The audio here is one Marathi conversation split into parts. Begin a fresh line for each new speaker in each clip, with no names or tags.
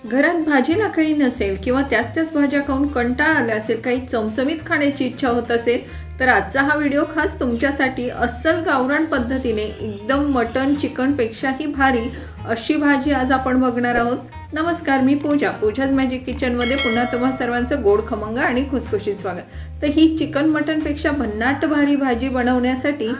घरात भाजीला काही नसेल किंवा त्याच भाज्या खाऊन कंटाळा आला असेल, काही चमचमीत खाण्याची इच्छा होत असेल, तर आजचा हा व्हिडिओ खास तुमच्यासाठी अस्सल गावरान पद्धतीने एकदम मटन चिकनपेक्षाही भारी अशी भाजी आज आपण बघणार आहोत। नमस्कार, मी पूजाज मॅजिक किचनमध्ये पुन्हा तुम्हा सर्वांचं गोड खमंग आणि खुसखुशीत स्वागत। तर ही चिकन मटनपेक्षा भन्नाट भारी भाजी बनवण्यासाठी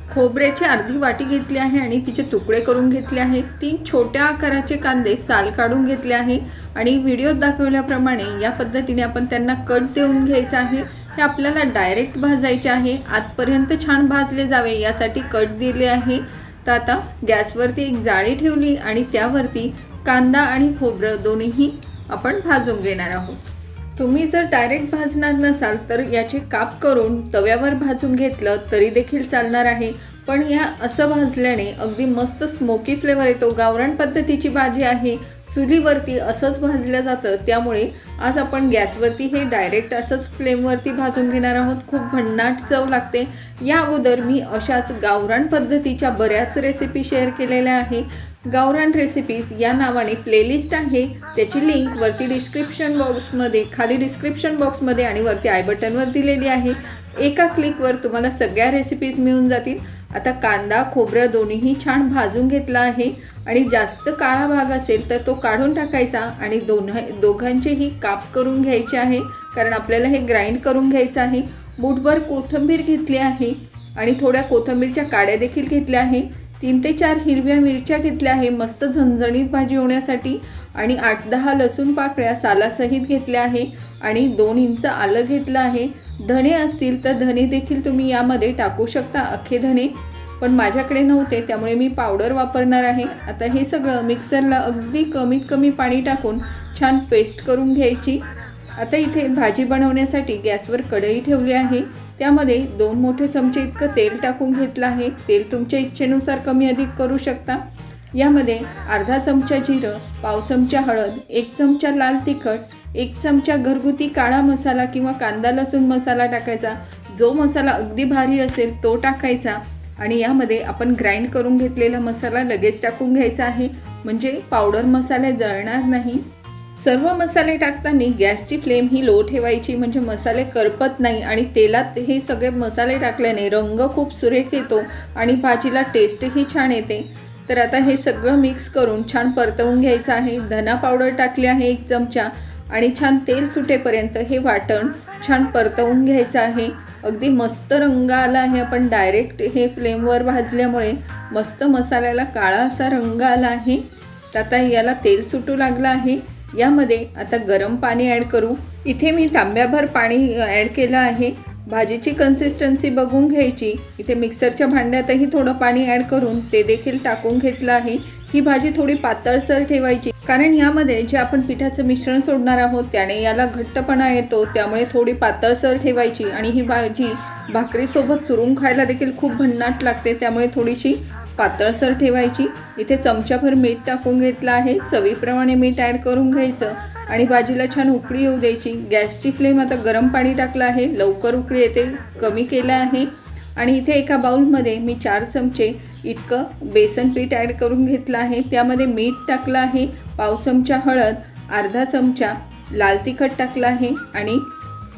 खोबऱ्याची अर्धी वाटी घेतली आहे आणि तिचे तुकडे करून घेतले आहे। 3 छोट्या आकाराचे कांदे साल काढून घेतले आहे आणि व्हिडिओत दाखवल्याप्रमाणे या पद्धतीने आपण त्यांना कट देऊन घ्यायचा आहे। हे आपल्याला डायरेक्ट भाजायचे आहे, आतपर्यंत छान भाजले जावे यासाठी कट दिले आहे। तर आता गॅसवरती एक जाळी ठेवली आणि त्यावरती कांदा आणि खोबरं दोन्हीही आपण भाजून घेणार आहोत। तुम्ही जर डायरेक्ट भाजणार नसाल तर याचे काप करून तव्यावर भाजून घेतलं तरी देखील चालणार आहे, पण या असं भाजल्याने अगदी मस्त स्मोकी फ्लेवर येतो। गावरान पद्धतीची भाजी आहे, चुलीवरती असंच भाजलं जातं, त्यामुळे आज आपण गॅसवरती हे डायरेक्ट असंच फ्लेमवरती भाजून घेणार आहोत। खूप भन्नाट चव लागते। या अगोदर मी अशाच गावरान पद्धतीच्या बऱ्याच रेसिपी शेअर केलेल्या आहे। गावरान रेसिपीज या नावाने प्लेलिस्ट आहे, त्याची लिंक वरती डिस्क्रिप्शन बॉक्समध्ये, खाली डिस्क्रिप्शन बॉक्समध्ये आणि वरती आय बटनवर दिलेली आहे। एका क्लिकवर तुम्हाला सगळ्या रेसिपीज मिळून जातील। आता कांदा खोबरं दोन्हीही छान भाजून घेतला आहे आणि जास्त काळा भाग असेल तर तो काढून टाकायचा आणि दोघांचेही काप करून घ्यायचे आहे, कारण आपल्याला हे ग्राइंड करून घ्यायचं आहे। मूठभर कोथिंबीर घेतली आहे आणि थोड्या कोथिंबीरच्या काड्या देखील घेतल्या आहे। 3 ते 4 हिरव्या मिरच्या घेतल्या आहे मस्त झणझणीत भाजी होण्यासाठी आणि 8-10 लसूण पाकळ्या सालासहित घेतल्या आहे आणि 2 इंच आलं घेतलं आहे। धणे असतील तर धणे देखील तुम्ही यामध्ये टाकू शकता, अख्खे धणे, पण माझ्याकडे नव्हते त्यामुळे मी पावडर वापरणार आहे। आता हे सगळं मिक्सरला अगदी कमीत कमी पाणी टाकून छान पेस्ट करून घ्यायची। आता इथे भाजी बनवण्यासाठी गॅसवर कढई ठेवली आहे, त्यामध्ये 2 मोठे चमचे इतकं तेल टाकून घेतलं आहे। तेल तुमच्या इच्छेनुसार कमी अधिक करू शकता। यामध्ये अर्धा चमचा जिरं, पाव चमचा हळद, 1 चमचा लाल तिखट, 1 चमचा घरगुती काळा मसाला किंवा कांदा लसूण मसाला टाकायचा। जो मसाला अगदी भारी असेल तो टाकायचा आणि यामध्ये आपण ग्राइंड करून घेतलेला मसाला लगेच टाकून घ्यायचा आहे, म्हणजे पावडर मसाले जळणार नाही। सर्व मसाले टाकताना गॅसची फ्लेम ही लो ठेवायची, म्हणजे मसाले करपत नाही आणि तेलात हे सगळे मसाले टाकल्याने रंग खूप सुरेख येतो आणि भाजीला टेस्टही छान येते। तर आता हे सगळं मिक्स करून छान परतवून घ्यायचं आहे। धना पावडर टाकली आहे 1 चमचा आणि छान तेल सुटेपर्यंत हे वाटण छान परतवून घ्यायचं आहे। अगदी मस्त रंग आला आहे, आपण डायरेक्ट हे फ्लेमवर भाजल्यामुळे मस्त मसाल्याला काळा असा रंग आला आहे। तर आता याला तेल सुटू लागलं आहे। यामध्ये आता गरम पाणी ॲड करू। इथे मी तांब्याभर पाणी ॲड केलं आहे। भाजीची कन्सिस्टन्सी बघून घ्यायची। इथे मिक्सरच्या भांड्यातही थोडं पाणी ॲड करून ते देखील टाकून घेतलं आहे। ही भाजी थोडी पातळसर ठेवायची, कारण यामध्ये जे आपण पिठाचं मिश्रण सोडणार आहोत त्याने याला घट्टपणा येतो, त्यामुळे थोडी पातळसर ठेवायची आणि ही भाजी भाकरीसोबत चुरून खायला देखील खूप भन्नाट लागते, त्यामुळे थोडीशी पातळसर ठेवायची। इथे चमचाभर मीठ टाकून घेतलं आहे, चवीप्रमाणे मीठ ॲड करून घ्यायचं आणि भाजीला छान उकळी येऊ द्यायची। गॅसची फ्लेम आता गरम पाणी टाकलं आहे, लवकर उकळी येते, कमी केलं आहे आणि इथे एका बाउलमध्ये मी 4 चमचे इतकं बेसन पीठ ॲड करून घेतलं आहे। त्यामध्ये मीठ टाकलं आहे, पाव चमचा हळद, अर्धा चमचा लाल तिखट टाकलं आहे आणि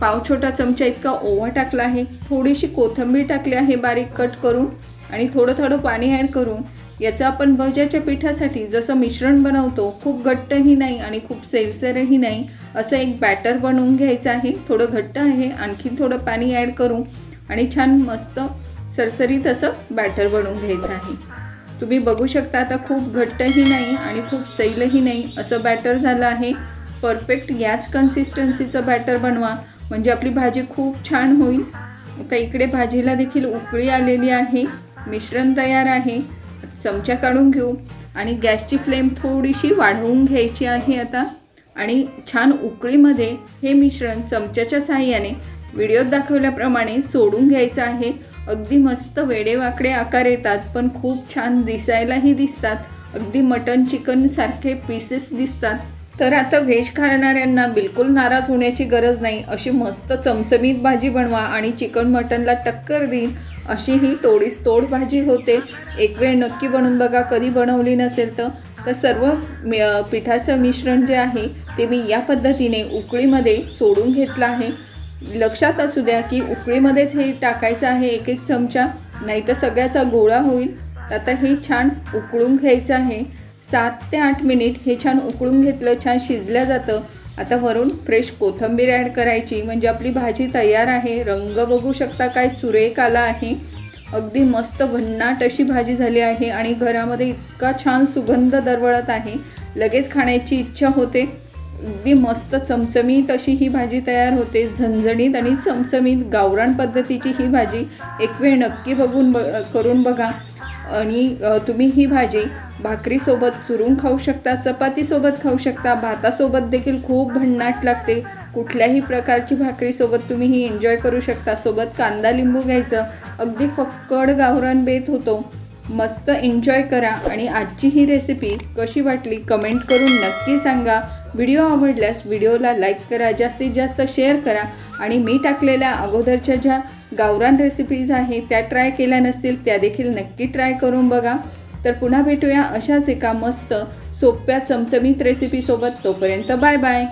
पाव छोटा चमचा इतका ओवा टाकला आहे। थोडीशी कोथिंबीर टाकली आहे बारीक कट करून आणि थोडं पाणी ॲड करून याचं आपण भज्याच्या पिठासाठी जसं मिश्रण बनवतो, खूप घट्टही नाही आणि खूप सैलसरही नाही, असं एक बॅटर बनवून घ्यायचं आहे। थोडं घट्ट आहे, आणखी थोडं पाणी ॲड करू आणि छान मस्त सरसरीत असं बॅटर बनवून घ्यायचं आहे। तुम्ही बघू शकता आता खूप घट्टही नाही आणि खूप सैलही नाही, असं बॅटर झालं आहे। परफेक्ट याच कन्सिस्टन्सीचं बॅटर बनवा, म्हणजे आपली भाजी खूप छान होईल। आता इकडे भाजीला देखील उकळी आलेली आहे, मिश्रण तयार आहे। चमचा काढून घेऊ आणि गॅसची फ्लेम थोडीशी वाढवून घ्यायची आहे आता आणि छान उकळीमध्ये हे मिश्रण चमच्याच्या साहाय्याने व्हिडिओत दाखवल्याप्रमाणे सोडून घ्यायचं आहे। अगदी मस्त वेडेवाकडे आकार येतात, पण खूप छान दिसायलाही दिसतात, अगदी मटन चिकन सारखे पीसेस दिसतात। तर आता व्हेज खाणाऱ्यांना बिलकुल नाराज होण्याची गरज नाही, अशी मस्त चमचमीत भाजी बनवा आणि चिकन मटनला टक्कर देईल अशी ही तोडीस तोड भाजी होते। एक वेळ नक्की बनवून बघा, कधी बनवली नसेल तर तर सर्व पिठाचं मिश्रण जे आहे ते मी या पद्धतीने उकळीमध्ये सोडून घेतलं आहे। लक्षात असू द्या की उकळीमध्येच हे टाकायचं आहे 1-1 चमचा, नाही तर सगळ्याचा गोळा होईल। आता हे छान उकळून घ्यायचं आहे। 7 ते 8 मिनिट हे छान उकळून घेतलं, छान शिजलं जातं। आता वरून फ्रेश कोथिंबीर ॲड करायची, म्हणजे आपली भाजी तयार आहे। रंग बघू शकता काय सुरेख आला आहे, अगदी मस्त भन्नाट अशी भाजी झाली आहे आणि घरामध्ये इतका छान सुगंध दरवळत आहे, लगेच खाण्याची इच्छा होते। अगदी मस्त चमचमीत अशी ही भाजी तयार होते, झणझणीत आणि चमचमीत गावरान पद्धतीची ही भाजी एक वेळ नक्की करून बघा। आणि तुम्ही ही भाजी भाकरीसोबत चुरून खाऊ शकता, चपातीसोबत खाऊ शकता, भातासोबत देखील खूप भन्नाट लागते। कुठल्याही प्रकारची भाकरीसोबत तुम्ही ही एन्जॉय करू शकता। सोबत कांदा लिंबू घ्यायचं, अगदी फक्कड गावरान बेत होतो। मस्त एन्जॉय करा आणि आजची ही रेसिपी कशी वाटली कमेंट करून नक्की सांगा। व्हिडिओ आवडल्यास व्हिडिओला लाईक करा, जास्तीत जास्त शेअर करा आणि मी टाकलेल्या अगोदरच्या ज्या गावरान रेसिपीज आहेत त्या ट्राय केल्या नसतील त्या देखील नक्की ट्राय करून बघा। तर पुन्हा भेटूया अशाच एका मस्त सोप्या चमचमीत रेसिपीसोबत। तोपर्यंत बाय बाय।